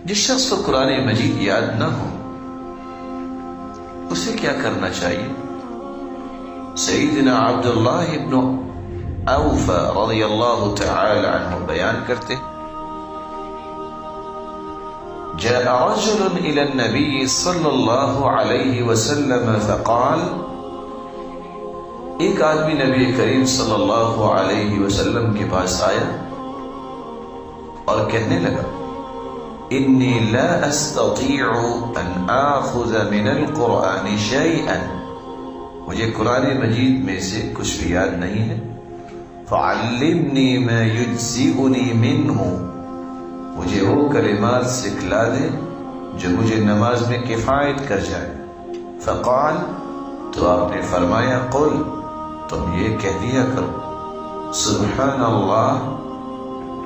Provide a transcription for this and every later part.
جس شخص کو قرآن مجید یاد نہ ہو اسے کیا کرنا چاہیے؟ سیدنا عبداللہ ابن اوفا رضی اللہ تعالی عنہ بیان کرتے جاء رجل الى النبي صلی اللہ علیہ وسلم فقال، ایک آدمی نبی کریم صلی اللہ علیہ وسلم کے پاس آیا اور کہنے لگا انی لا استطيع ان آخذ من القرآن شيئا، مجھے قرآن مجید میں سے کچھ بھی یاد نہیں ہے، فعلمنی ما یجزئنی منہ، مجھے وہ کلمات سکھلا دے جو مجھے نماز میں کفایت کر جائے۔ فقال، تو آپ نے فرمایا قل، تم یہ کہہ دیا کرو سبحان اللہ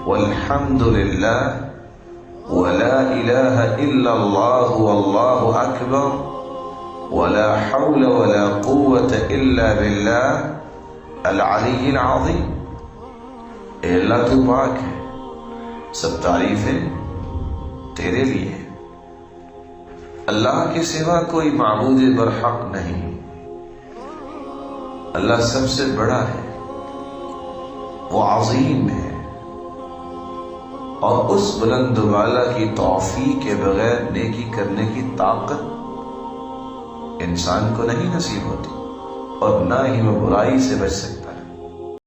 والحمد للہ ولا الہ الا اللہ واللہ اکبر ولا حول ولا قوة الا باللہ العلی العظیم۔ اے اللہ تو پاک ہے، سب تعریفیں تیرے لیے، اللہ کے سوا کوئی معبود برحق نہیں، اللہ سب سے بڑا ہے، وہ عظیم ہے، اور اس بلند والا کی توفیق کے بغیر نیکی کرنے کی طاقت انسان کو نہیں نصیب ہوتی، اور نہ ہی وہ برائی سے بچ سکتا۔